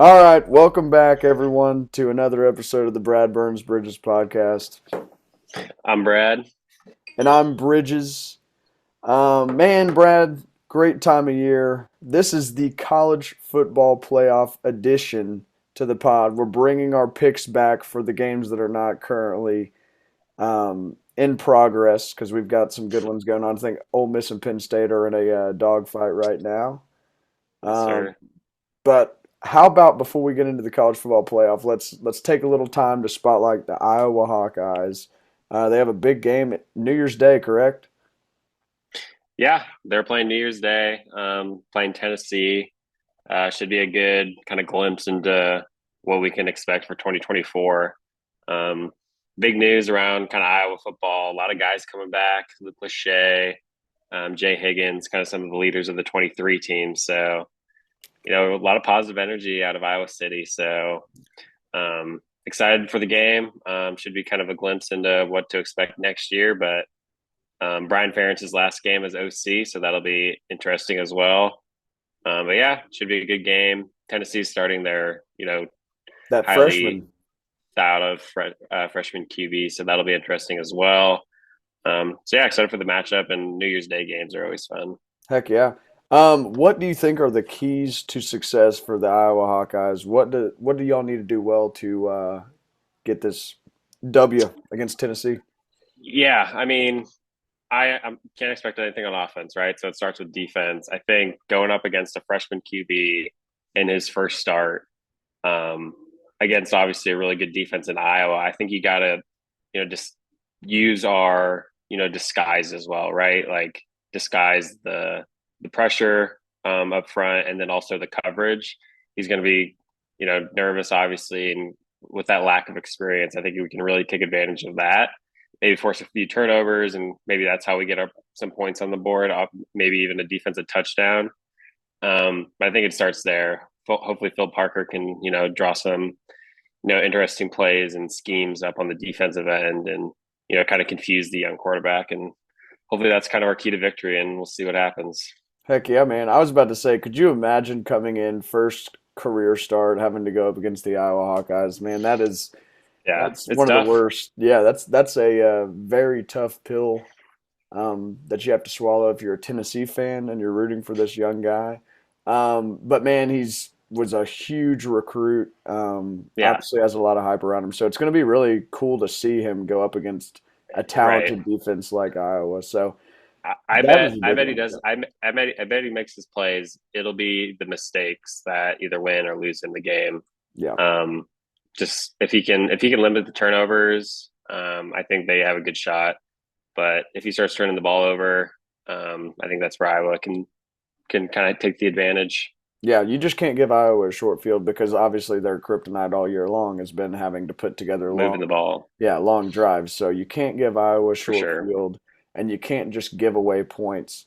All right, welcome back, everyone, to another episode of the Brad Burns Bridges podcast. I'm Brad. And I'm Bridges. Man, Brad, great time of year. This is the college football playoff edition to the pod. We're bringing our picks back for the games that are not currently in progress because we've got some good ones going on. I think Ole Miss and Penn State are in a dogfight right now. Yes, Um, sir. But how about before we get into the college football playoff, let's take a little time to spotlight the Iowa Hawkeyes. They have a big game at New Year's Day, correct? Yeah, they're playing New Year's Day, playing Tennessee. Should be a good kind of glimpse into what we can expect for 2024. Um, Big news around kind of Iowa football. A lot of guys coming back. Luke Lachey, Jay Higgins, kind of some of the leaders of the 23 team. So, a lot of positive energy out of Iowa City. So, excited for the game. Should be kind of a glimpse into what to expect next year. But Brian Ferentz's last game as OC, so that'll be interesting as well. But yeah, should be a good game. Tennessee's starting their, That highly freshman. thought of freshman QB, so that'll be interesting as well. So yeah, excited for the matchup, and New Year's Day games are always fun. Heck yeah. What do you think are the keys to success for the Iowa Hawkeyes? What do y'all need to do well to get this W against Tennessee? Yeah, I mean, I can't expect anything on offense, right? So it starts with defense. I think going up against a freshman QB in his first start, um, against obviously a really good defense in Iowa, I think you got to, just use our, disguise as well, right? Like disguise the pressure up front, and then also the coverage. He's going to be, nervous, obviously, and with that lack of experience, I think we can really take advantage of that. Maybe force a few turnovers, and maybe that's how we get up some points on the board. Maybe even a defensive touchdown. But I think it starts there. Hopefully, Phil Parker can draw some interesting plays and schemes up on the defensive end, and kind of confuse the young quarterback. And hopefully, that's kind of our key to victory. And we'll see what happens. Heck yeah, man. I was about to say, could you imagine coming in first career start having to go up against the Iowa Hawkeyes? Man, Yeah, that's it's one of the tough. worst. Yeah, that's a very tough pill that you have to swallow if you're a Tennessee fan and you're rooting for this young guy. But man, he's was a huge recruit. Yeah, Obviously has a lot of hype around him, so it's going to be really cool to see him go up against a right. talented defense like Iowa. So I that bet is a I big bet he one. does. I bet he makes his plays. It'll be the mistakes that either win or lose in the game. Yeah. Um, just if he can limit the turnovers, I think they have a good shot. But if he starts turning the ball over, I think that's where Iowa can kind of take the advantage. Yeah, you just can't give Iowa a short field because obviously their kryptonite all year long has been having to put together Moving the ball long drives. So you can't give Iowa a for short sure. field, and you can't just give away points,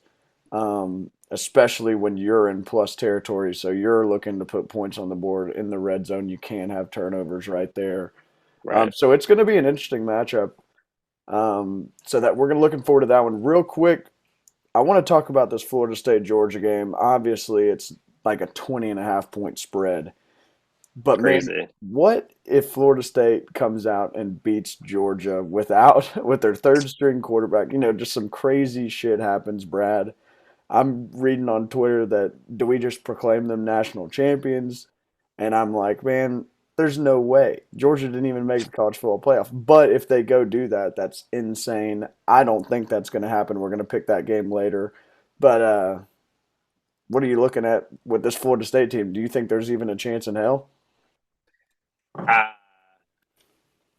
especially when you're in plus territory. So you're looking to put points on the board in the red zone. You can't have turnovers right there. Right. So it's going to be an interesting matchup. So that we're looking forward to that one. Real quick, I want to talk about this Florida State Georgia game. Obviously, it's like a 20.5 point spread. But man, Crazy. what if Florida State comes out and beats Georgia without with their third string quarterback? Just some crazy shit happens, Brad. I'm reading on Twitter that do we just proclaim them national champions? And I'm like, man, there's no way. Georgia didn't even make the college football playoff. But if they go do that, that's insane. I don't think that's going to happen. We're going to pick that game later. But what are you looking at with this Florida State team? Do you think there's even a chance in hell? Uh,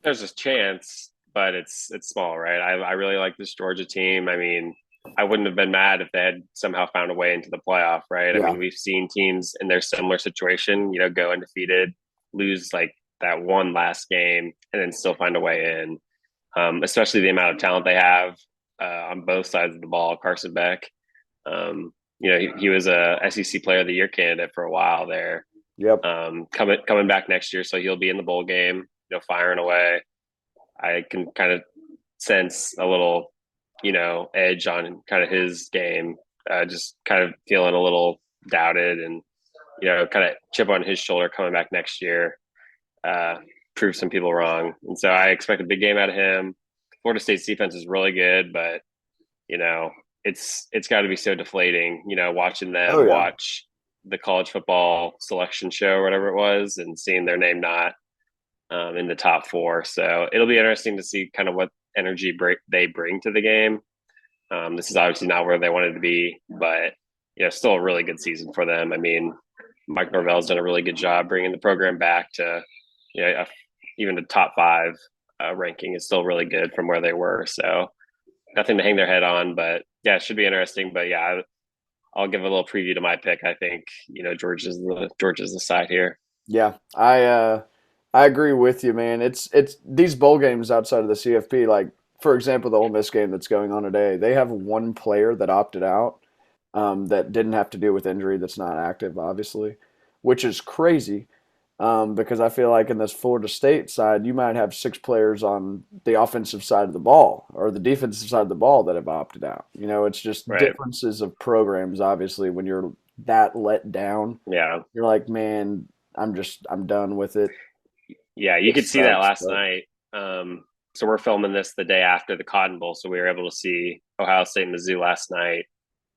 there's a chance, but it's small, right? I really like this Georgia team. I mean, I wouldn't have been mad if they had somehow found a way into the playoff, right? I Yeah. mean, we've seen teams in their similar situation, go undefeated, lose like that one last game, and then still find a way in. Especially the amount of talent they have on both sides of the ball. Carson Beck, he was a SEC Player of the Year candidate for a while there. Yep. Coming back next year, so he'll be in the bowl game, firing away. I can kind of sense a little, edge on kind of his game. Just kind of feeling a little doubted, and kind of chip on his shoulder coming back next year, uh, prove some people wrong. And so I expect a big game out of him. Florida State's defense is really good, but you know, it's got to be so deflating, watching Oh them yeah. watch the college football selection show or whatever it was and seeing their name not in the top four. So it'll be interesting to see kind of what energy they bring to the game. This is obviously not where they wanted to be, but still a really good season for them. I mean, Mike Norvell's done a really good job bringing the program back to, even the top five ranking is still really good from where they were. So nothing to hang their head on, but yeah, it should be interesting. But yeah, I'll give a little preview to my pick. I think Georgia's the side here. Yeah. I agree with you, man. It's these bowl games outside of the CFP, like for example, the Ole Miss game that's going on today, they have one player that opted out, that didn't have to deal with injury that's not active, obviously, which is crazy. Because I feel like in this Florida State side, you might have six players on the offensive side of the ball or the defensive side of the ball that have opted out. It's just Right. differences of programs, obviously, when you're that let down. Yeah. You're like, man, I'm done with it. Yeah. You It could see that sucks, last but night. So we're filming this the day after the Cotton Bowl. So we were able to see Ohio State and Mizzou last night.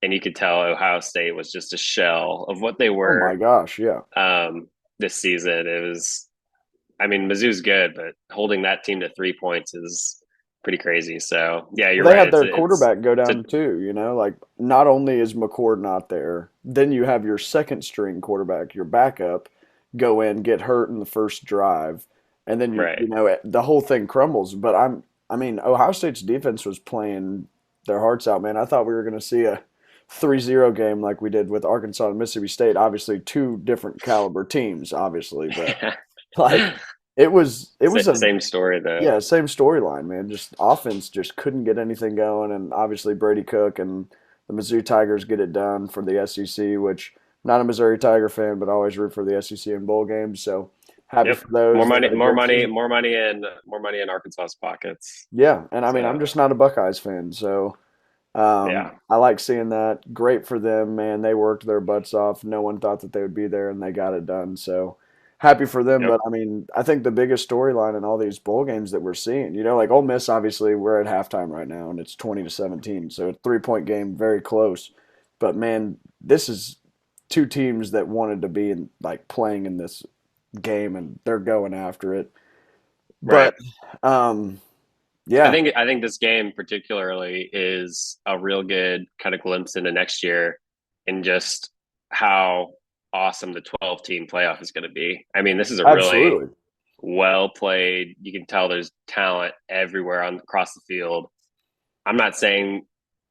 And you could tell Ohio State was just a shell of what they oh my were gosh, yeah. this season. It was, I mean, Mizzou's good, but holding that team to 3 points is pretty crazy. So yeah, you're Well, they right. had It's their a, it's quarterback go it's a down too, like not only is McCord not there, then you have your second string quarterback, your backup, go in, get hurt in the first drive, and then right. the whole thing crumbles. But I mean, Ohio State's defense was playing their hearts out, man. I thought we were going to see a 3-0 game like we did with Arkansas and Mississippi State. Obviously, two different caliber teams, obviously, but like it was a Same story though. yeah, same storyline, man. Just offense just couldn't get anything going, and obviously Brady Cook and the Mizzou Tigers get it done for the SEC. Which not a Missouri Tiger fan, but always root for the SEC in bowl games. So happy Yep. for More those. They money, got a more good money, team. more money in Arkansas's pockets. Yeah, and I mean I'm So just not a Buckeyes fan, so yeah. I like seeing that. Great for them, man. They worked their butts off. No one thought that they would be there, and they got it done. So happy for them. Yep. But I mean, I think the biggest storyline in all these bowl games that we're seeing, like Ole Miss, obviously we're at halftime right now, and it's 20-17, so a 3-point game, very close. But man, this is two teams that wanted to be in like playing in this game, and they're going after it. Right. But um, I yeah, think I think this game particularly is a real good kind of glimpse into next year and just how awesome the 12 team playoff is going to be. I mean, this is a really absolutely. well played. You can tell there's talent everywhere on across the field. I'm not saying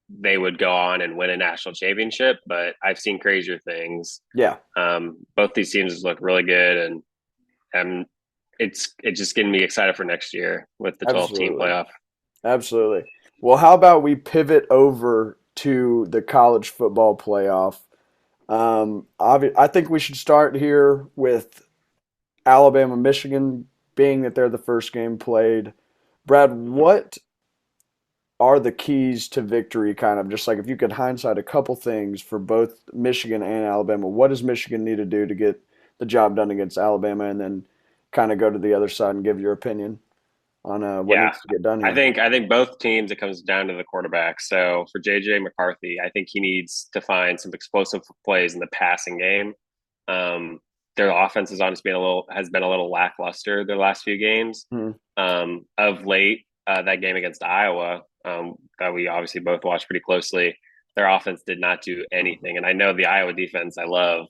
they would go on and win a national championship, but I've seen crazier things. Yeah, Both these teams look really good, and it's just getting me excited for next year with the 12 team absolutely. playoff. Absolutely. Well, how about we pivot over to the college football playoff? I think we should start here with Alabama, Michigan, being that they're the first game played. Brad, what are the keys to victory? Kind of just like if you could hindsight a couple things for both Michigan and Alabama, what does Michigan need to do to get the job done against Alabama, and then kind of go to the other side and give your opinion on what Yeah, needs to get done I here? think I think both teams it comes down to the quarterback. So for JJ McCarthy, I think he needs to find some explosive plays in the passing game. Um, their offense has honestly been a little lackluster their last few games. Hmm. Of late, that game against Iowa, that we obviously both watched pretty closely, their offense did not do anything. And I know the Iowa defense I love,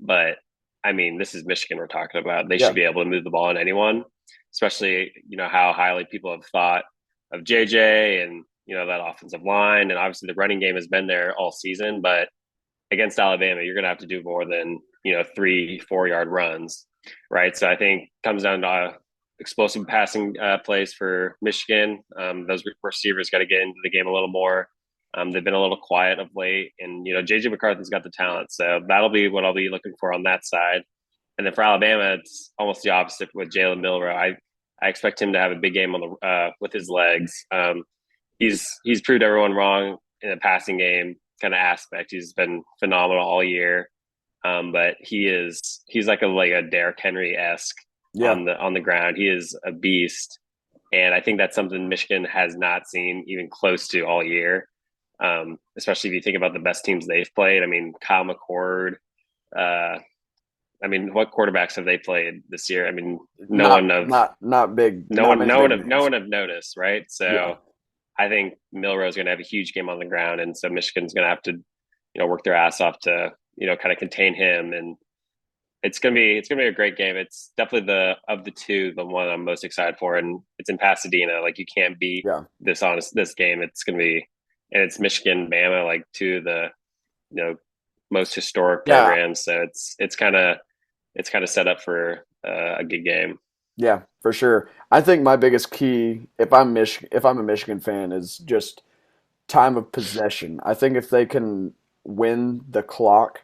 but I mean, this is Michigan we're talking about. They should Yeah, be able to move the ball on anyone, especially how highly people have thought of JJ and that offensive line, and obviously the running game has been there all season. But against Alabama, you're going to have to do more than 3-4 yard runs, right? So I think it comes down to explosive passing plays for Michigan. Those receivers got to get into the game a little more. They've been a little quiet of late, and JJ McCarthy's got the talent, so that'll be what I'll be looking for on that side. And then for Alabama, it's almost the opposite with Jalen Milrow. I expect him to have a big game on the with his legs. He's proved everyone wrong in the passing game kind of aspect. He's been phenomenal all year. But he's like a Derrick Henry esque Yeah, on the ground. He is a beast, and I think that's something Michigan has not seen even close to all year. Especially if you think about the best teams they've played. I mean, Kyle McCord. Uh, I mean, what quarterbacks have they played this year? I mean, not big, not many big no names. one have noticed, right? Yeah, So I think Milrow is going to have a huge game on the ground, and so Michigan's going to have to, work their ass off to, kind of contain him, and it's gonna be a great game. It's definitely the of the two, the one I'm most excited for, and it's in Pasadena. Like you can't beat yeah, this game. It's gonna be, and it's Michigan, Bama, like two of the you know most historic yeah, programs. So it's kind of set up for a good game. yeah, for sure. I think my biggest key, if I'm a Michigan fan, is just time of possession. I think if they can win the clock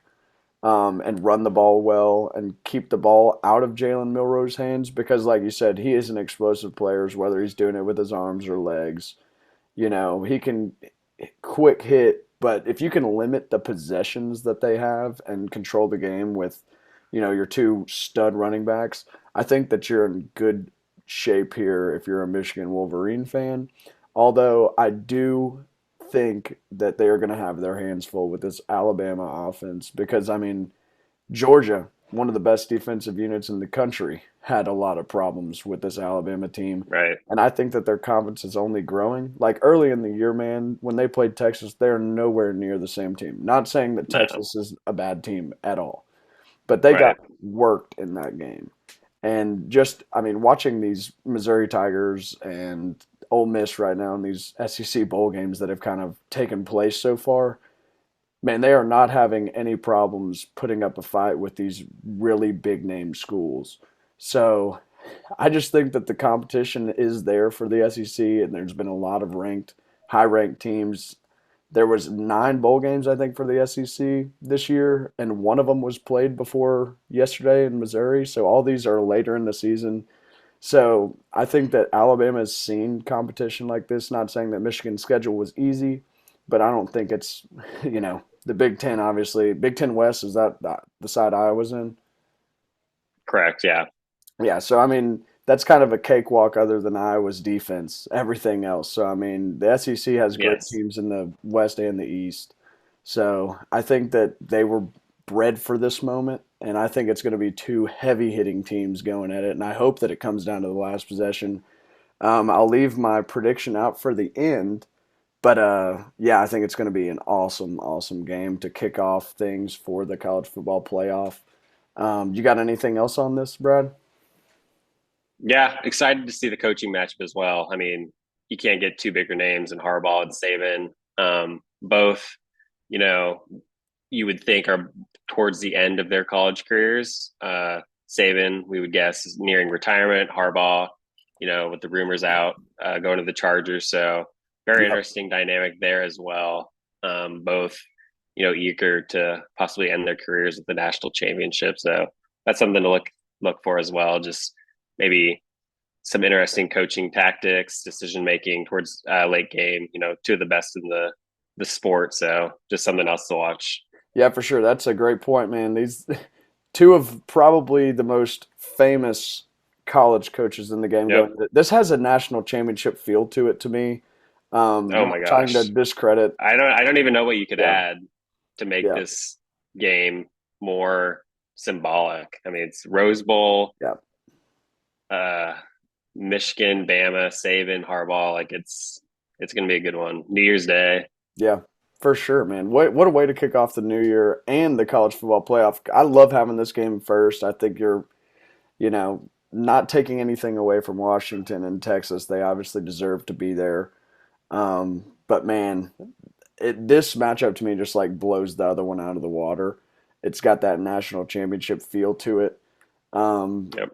and run the ball well and keep the ball out of Jalen Milroe's hands, because, like you said, he is an explosive player, whether he's doing it with his arms or legs. He can quick hit, but if you can limit the possessions that they have and control the game with, your two stud running backs, I think that you're in good shape here if you're a Michigan Wolverine fan. Although I do think that they are going to have their hands full with this Alabama offense because, I mean, Georgia, one of the best defensive units in the country, had a lot of problems with this Alabama team. Right? And I think that their confidence is only growing. Like early in the year, man, when they played Texas, they're nowhere near the same team. Not saying that No, Texas is a bad team at all, but they got right? worked in that game. And just, I mean, watching these Missouri Tigers and Ole Miss right now in these SEC bowl games that have kind of taken place so far, man, they are not having any problems putting up a fight with these really big name schools. So I just think that the competition is there for the SEC, and there's been a lot of high ranked teams. There was 9 bowl games, I think, for the SEC this year, and one of them was played before yesterday in Missouri. So all these are later in the season. So I think that Alabama has seen competition like this. Not saying that Michigan's schedule was easy, but I don't think it's, the Big Ten, obviously. Big Ten West, is that the side I was in? Correct. Yeah. Yeah, so I mean, that's kind of a cakewalk other than Iowa's defense, everything else. So I mean, the SEC has great Yes. teams in the West and the East. So I think that they were bred for this moment, and I think it's going to be two heavy hitting teams going at it. And I hope that it comes down to the last possession. I'll leave my prediction out for the end, but yeah, I think it's going to be an awesome, awesome game to kick off things for the college football playoff. You got anything else on this, Brad? Yeah. Excited to see the coaching matchup as well. I mean, you can't get two bigger names in Harbaugh and Saban. Both, you know, you would think are towards the end of their college careers. Saban, we would guess, is nearing retirement. Harbaugh, with the rumors out, going to the Chargers. So very Yep. interesting dynamic there as well. Both, eager to possibly end their careers at the national championship. So that's something to look for as well. Just maybe some interesting coaching tactics, decision making towards late game. Two of the best in the sport. So just something else to watch. Yeah, for sure. That's a great point, man. These two of probably the most famous college coaches in the game Yep. going. This has a national championship feel to it to me. Oh Not my trying to gosh. discredit. I don't even know what you could Yeah, add to make yeah, this game more symbolic. I mean, it's Rose Bowl, yeah, uh, Michigan, Bama, Saban, Harbaugh. Like it's gonna be a good one. New Year's Day. yeah, for sure, man. What a way to kick off the new year and the college football playoff. I love having this game first. I think you're, you know, not taking anything away from Washington and Texas. They obviously deserve to be there. But man, this matchup to me just like blows the other one out of the water. It's got that national championship feel to it. Um, Yep.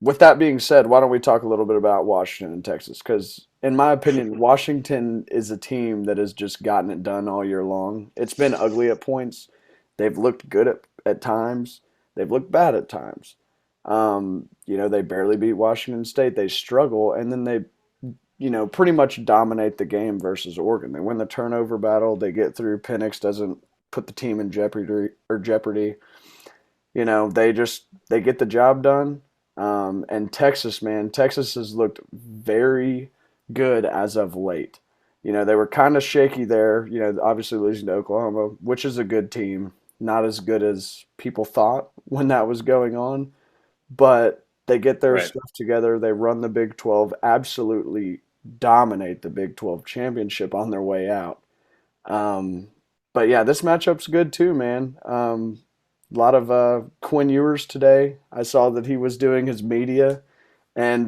with that being said, why don't we talk a little bit about Washington and Texas? Because in my opinion, Washington is a team that has just gotten it done all year long. It's been ugly at points. They've looked good at times. They've looked bad at times. They barely beat Washington State. They struggle, and then they pretty much dominate the game versus Oregon. They win the turnover battle. They get through. Penix doesn't put the team in jeopardy. They get the job done. And Texas, man, Texas has looked very good as of late. They were kind of shaky there, obviously losing to Oklahoma, which is a good team. Not as good as people thought when that was going on, but they get their Right. stuff together. They run the Big 12, absolutely dominate the Big 12 championship on their way out. Um, but yeah, this matchup's good too, man. A lot of Quinn Ewers today. I saw that he was doing his media, and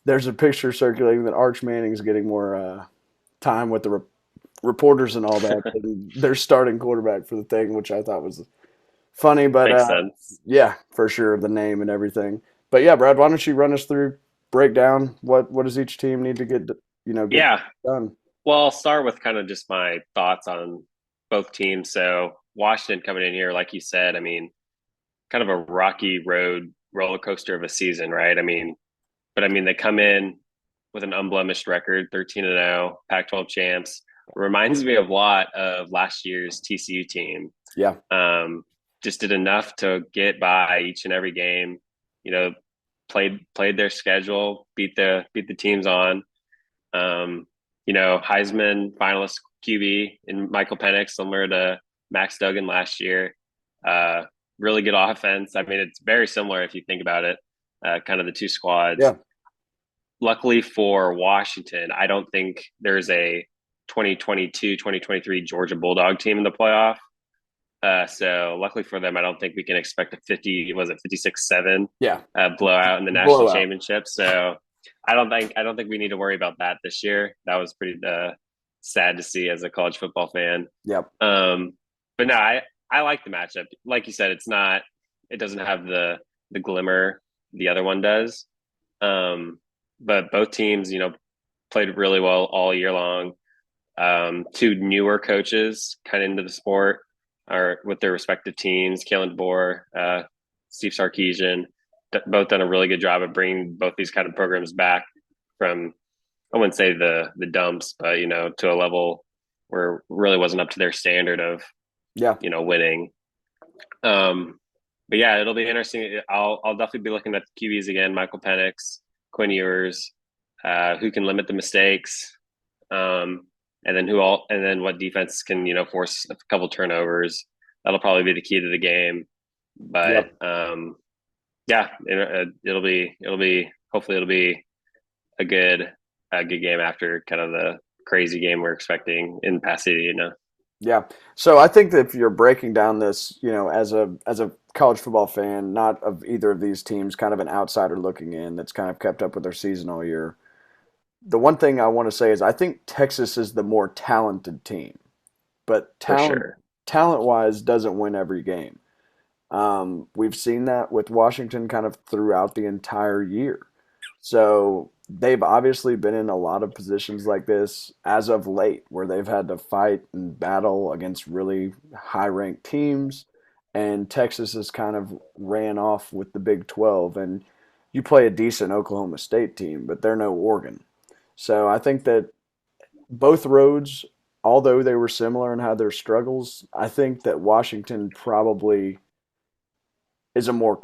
there's a picture circulating that Arch Manning's getting more time with the reporters and all that. And they're starting quarterback for the thing, which I thought was funny. But Makes sense. yeah, for sure, the name and everything. But yeah, Brad, why don't you run us through, break down what does each team need to get Yeah. done? Well, I'll start with kind of just my thoughts on both teams. So Washington coming in here, like you said, I mean, kind of a rocky road roller coaster of a season, right? I mean, they come in with an unblemished record, 13-0, Pac-12 champs. Reminds me a lot of last year's TCU team. Yeah, Um, just did enough to get by each and every game. You know, played their schedule, beat the teams on. Um, Heisman finalist QB in Michael Penix, similar to Max Duggan last year. Uh, really good offense. I mean, it's very similar if you think about it. Kind of the two squads. yeah, Luckily for Washington, I don't think there's a 2022-2023 Georgia Bulldog team in the playoff. So luckily for them, I don't think we can expect a 56-7 yeah. blowout in the national Blowout. championship. So I don't think we need to worry about that this year. That was pretty sad to see as a college football fan. Yep. Um, but no, I like the matchup. Like you said, it doesn't have the glimmer the other one does. But both teams, played really well all year long. Two newer coaches kind of into the sport are with their respective teams. Kalen DeBoer, Steve Sarkisian, both done a really good job of bringing both these kind of programs back from, I wouldn't say the dumps, but to a level where it really wasn't up to their standard of Yeah. winning. Um, but yeah, it'll be interesting. I'll definitely be looking at the QBs again. Michael Penix, Quinn Ewers, who can limit the mistakes, and then what defense can force a couple turnovers. That'll probably be the key to the game. But Yep. yeah, it'll be hopefully it'll be a good game after kind of the crazy game we're expecting in Pasadena. Yeah. So I think that if you're breaking down this, as a college football fan, not of either of these teams, kind of an outsider looking in that's kind of kept up with their season all year. The one thing I want to say is I think Texas is the more talented team, but For talent sure. talent wise doesn't win every game. We've seen that with Washington kind of throughout the entire year. So they've obviously been in a lot of positions like this as of late, where they've had to fight and battle against really high ranked teams. And Texas has kind of ran off with the Big 12. And you play a decent Oklahoma State team, but they're no Oregon. So I think that both roads, although they were similar and had their struggles, I think that Washington probably is a more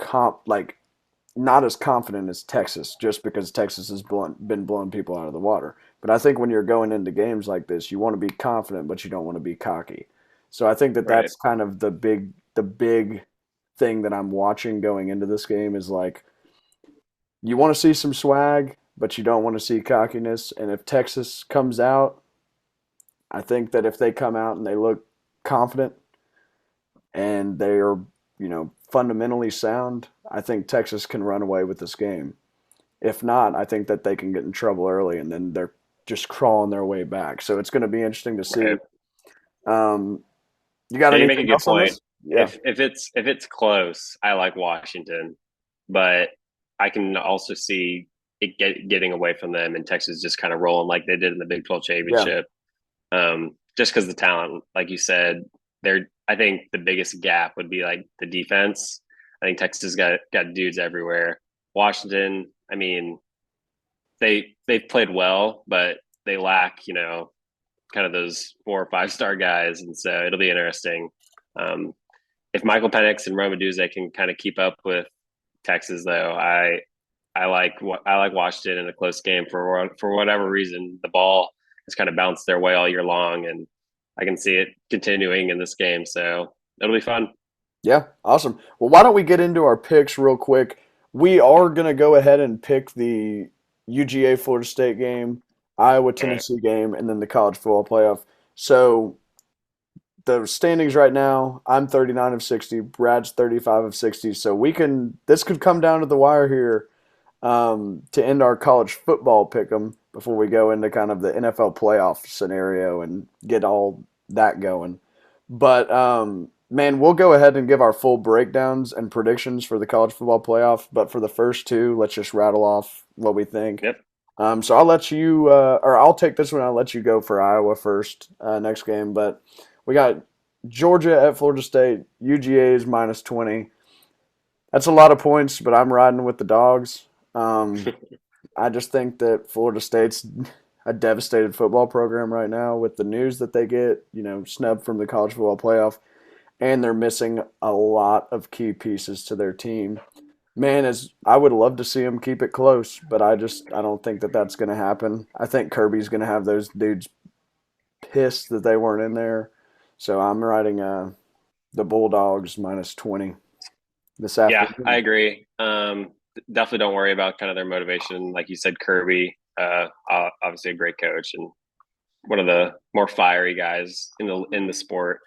not as confident as Texas, just because Texas has been blowing people out of the water. But I think when you're going into games like this, you want to be confident, but you don't want to be cocky. So I think that Right. that's kind of the big thing that I'm watching going into this game is like you want to see some swag, but you don't want to see cockiness. And if Texas comes out, I think that if they come out and they look confident and they are, fundamentally sound, I think Texas can run away with this game. If not, I think that they can get in trouble early and then they're just crawling their way back. So it's going to be interesting to see. Right. Um, you got Yeah, you make a anything good else on point. this? Yeah. If it's close, I like Washington, but I can also see it getting away from them and Texas just kind of rolling like they did in the Big 12 Yeah. championship. Just because the talent, like you said, I think the biggest gap would be like the defense. I think Texas got dudes everywhere. Washington, I mean, they've played well, but they lack, kind of those 4 or 5 star guys, and so it'll be interesting. Um, if Michael Penix and Rome Odunze can kind of keep up with Texas, though, I like Washington in a close game for whatever reason. The ball has kind of bounced their way all year long, and I can see it continuing in this game. So it'll be fun. Yeah, awesome. Well, why don't we get into our picks real quick? We are going to go ahead and pick the UGA Florida State game, Iowa All right. Tennessee game, and then the college football playoff. So the standings right now, I'm 39 of 60, Brad's 35 of 60. So this could come down to the wire here to end our college football pick 'em before we go into kind of the NFL playoff scenario and get all that going. But man, we'll go ahead and give our full breakdowns and predictions for the college football playoff. But for the first two, let's just rattle off what we think. Yep. So I'll let you, or I'll take this one. I'll let you go for Iowa first next game. But we got Georgia at Florida State. UGA is minus 20. That's a lot of points, but I'm riding with the dogs. Um, I just think that Florida State's a devastated football program right now with the news that they get, snubbed from the college football playoff, and they're missing a lot of key pieces to their team. Man, as I would love to see them keep it close, but I don't think that that's going to happen. I think Kirby's going to have those dudes pissed that they weren't in there. So I'm riding the Bulldogs minus 20 this Yeah, I afternoon. agree. Definitely don't worry about kind of their motivation. Like you said, Kirby, obviously a great coach and one of the more fiery guys in the sport.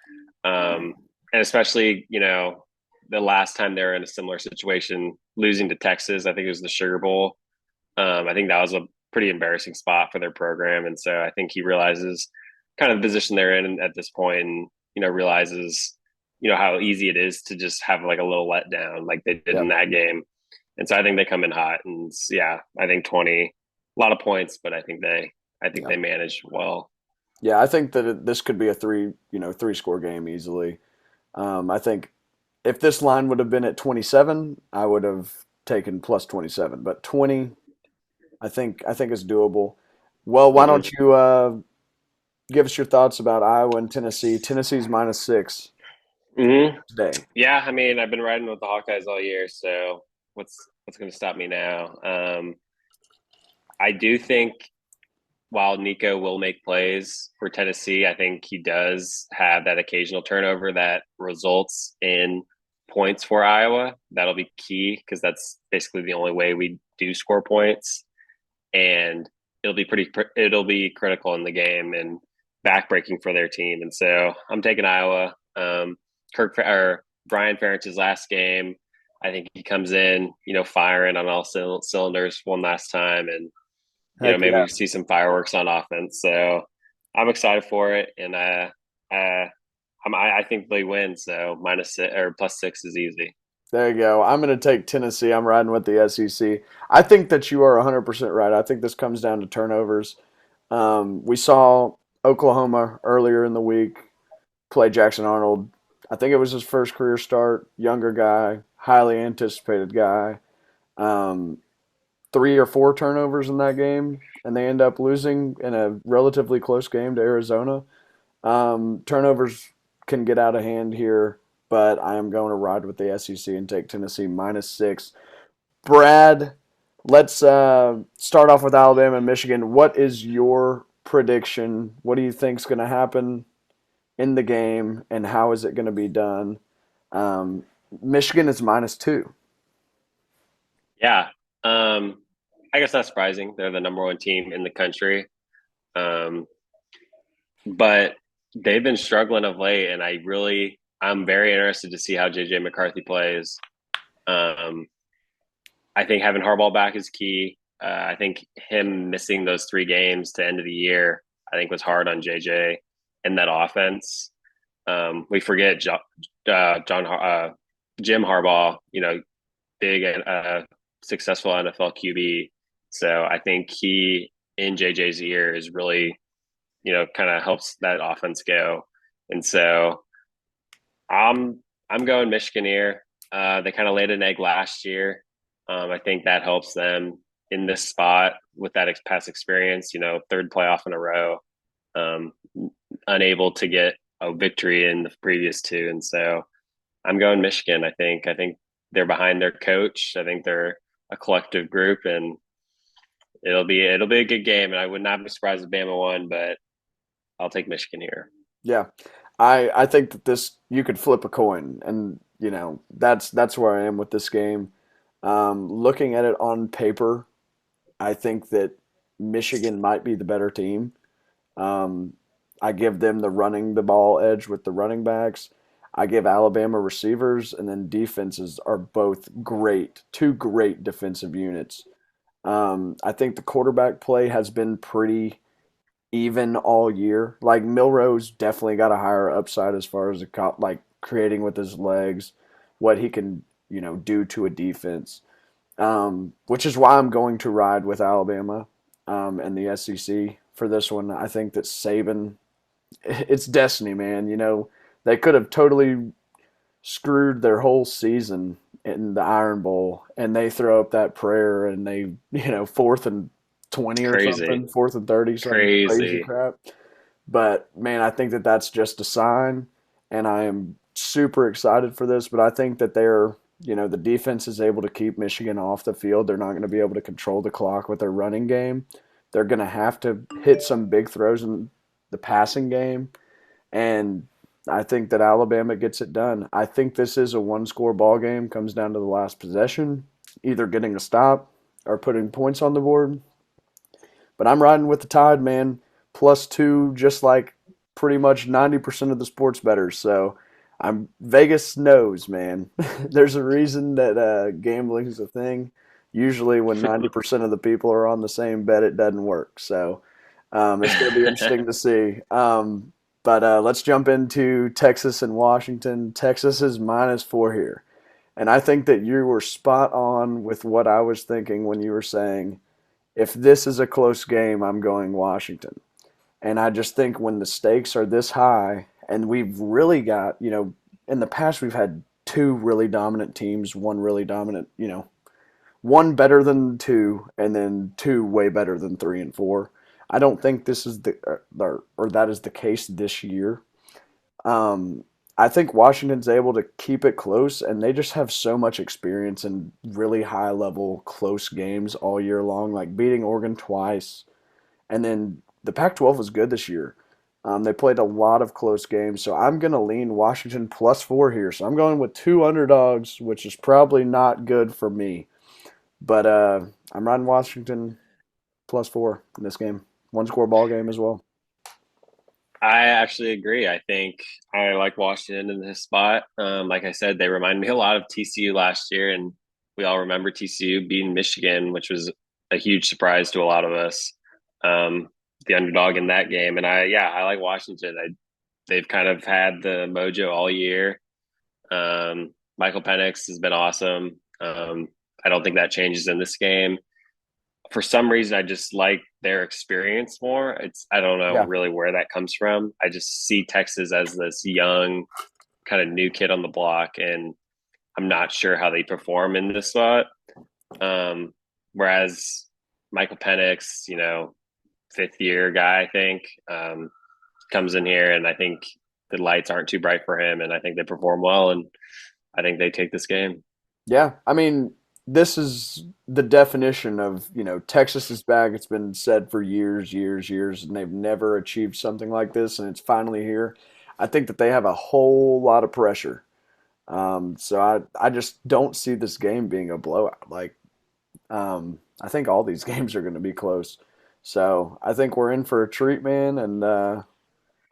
And especially, the last time they were in a similar situation, losing to Texas, I think it was the Sugar Bowl. I think that was a pretty embarrassing spot for their program, and so I think he realizes kind of the position they're in at this point, and realizes how easy it is to just have like a little letdown, like they did in Yep. that game. And so I think they come in hot, and yeah, I think 20, a lot of points, but I think Yeah. they manage well. Yeah, I think that this could be a three score game easily. I think if this line would have been at 27, I would have taken plus 27, but 20, I think is doable. Well, why don't Mm-hmm. you give us your thoughts about Iowa and Tennessee? Tennessee's minus 6 Mm-hmm. today. Yeah, I mean, I've been riding with the Hawkeyes all year, so what's going to stop me now? I do think while Nico will make plays for Tennessee, I think he does have that occasional turnover that results in points for Iowa. That'll be key because that's basically the only way we do score points, and it'll be critical in the game and backbreaking for their team. And so I'm taking Iowa. Kirk or Brian Ferentz's last game, I think he comes in, firing on all cylinders one last time, and Heck maybe yeah. we see some fireworks on offense. So I'm excited for it, and I think they win. So minus 6 or plus 6 is easy. There you go. I'm going to take Tennessee. I'm riding with the SEC. I think that you are 100% right. I think this comes down to turnovers. We saw Oklahoma earlier in the week play Jackson Arnold. I think it was his first career start. Younger guy, highly anticipated guy. Um, 3 or 4 turnovers in that game, and they end up losing in a relatively close game to Arizona. Turnovers can get out of hand here, but I am going to ride with the SEC and take Tennessee minus 6. Brad, let's start off with Alabama and Michigan. What is your prediction? What do you think is going to happen in the game, and how is it going to be done? Um, Michigan is minus 2. Yeah. I guess not surprising. They're the number one team in the country. Um, but they've been struggling of late, and I'm very interested to see how JJ McCarthy plays. Um, I think having Harbaugh back is key. I think him missing those 3 games to end of the year, I think was hard on JJ and that offense. We forget Jim Harbaugh, big successful NFL QB. So I think he in JJ's ear is really, kind of helps that offense go. And so I'm going Michigan here. They kind of laid an egg last year. I think that helps them in this spot with that past experience. Third playoff in a row, um, unable to get a victory in the previous 2, and so I'm going Michigan. I think they're behind their coach. I think they're a collective group, and it'll be a good game. And I would not be surprised if Bama won, but I'll take Michigan here. Yeah. I think that this you could flip a coin, and that's where I am with this game. Looking at it on paper, I think that Michigan might be the better team. Um, I give them the running the ball edge with the running backs. I give Alabama receivers, and then defenses are both great, two great defensive units. I think the quarterback play has been pretty even all year. Like Milrose definitely got a higher upside as far as like creating with his legs, what he can do to a defense. Which is why I'm going to ride with Alabama and the SEC for this one. I think that Saban, it's destiny, man. They could have totally screwed their whole season in the Iron Bowl, and they throw up that prayer, and they, fourth and 20 or Crazy, something, fourth and 30, some crazy crazy. crap. But man, I think that that's just a sign, and I am super excited for this. But I think that the defense is able to keep Michigan off the field. They're not going to be able to control the clock with their running game. They're going to have to hit some big throws in the passing game, and I think that Alabama gets it done. I think this is a one-score ball game. Comes down to the last possession, either getting a stop or putting points on the board. But I'm riding with the Tide, man. +2, just like pretty much 90% of the sports bettors. So Vegas knows, man. There's a reason that gambling is a thing. Usually, when 90% of the people are on the same bet, it doesn't work. So it's going to be interesting to see. But let's jump into Texas and Washington. Texas is -4 here. And I think that you were spot on with what I was thinking when you were saying, if this is a close game, I'm going Washington. And I just think when the stakes are this high, and we've really got, in the past, we've had two really dominant teams, one really dominant, one better than two, and then two way better than three and four. I don't think this is or that is the case this year. Um, I think Washington's able to keep it close, and they just have so much experience in really high level close games all year long, like beating Oregon twice. And then the Pac-12 was good this year. They played a lot of close games, so I'm going to lean Washington +4 here. So I'm going with two underdogs, which is probably not good for me. But I'm riding Washington +4 in this game. One score ball game as well. I actually agree. I think I like Washington in this spot. Like I said, they remind me a lot of TCU last year, and we all remember TCU beating Michigan, which was a huge surprise to a lot of us. Um, the underdog in that game, and I like Washington. They've kind of had the mojo all year. Michael Penix has been awesome. I don't think that changes in this game. For some reason, I just like their experience more. I don't know Yeah. really where that comes from. I just see Texas as this young kind of new kid on the block, and I'm not sure how they perform in this spot. Um, Whereas Michael Penix, fifth year guy, I think, comes in here, and I think the lights aren't too bright for him, and I think they perform well, and I think they take this game. Yeah. I mean, this is the definition of, Texas is back. It's been said for years, years, years, and they've never achieved something like this, and it's finally here. I think that they have a whole lot of pressure. So I just don't see this game being a blowout. Like, I think all these games are going to be close. So I think we're in for a treat, man, and All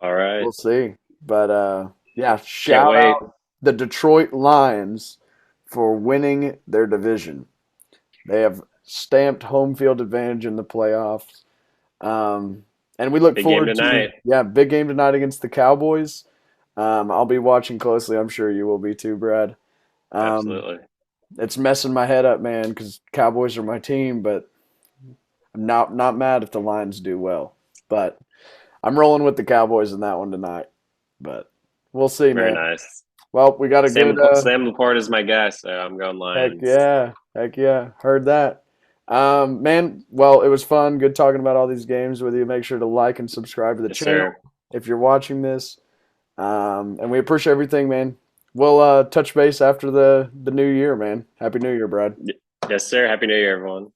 right, we'll see. But yeah, can't shout wait. out the Detroit Lions for winning their division. They have stamped home field advantage in the playoffs. And we look Big game forward to, tonight. yeah, big game tonight against the Cowboys. I'll be watching closely. I'm sure you will be too, Brad. Um, Absolutely. it's messing my head up, man, because Cowboys are my team, but I'm not mad if the Lions do well. But I'm rolling with the Cowboys in that one tonight. But we'll see, Very man. nice. Well, we got a good Sam Laporte is my guess, so I'm going heck Lions. yeah. Heck yeah. Heard that. Man, well, it was fun. Good talking about all these games with you. Make sure to like and subscribe to the Yes, channel sir. if you're watching this. And we appreciate everything, man. we'll touch base after the new year, man. Happy New Year, Brad. Yes, sir. Happy New Year, everyone.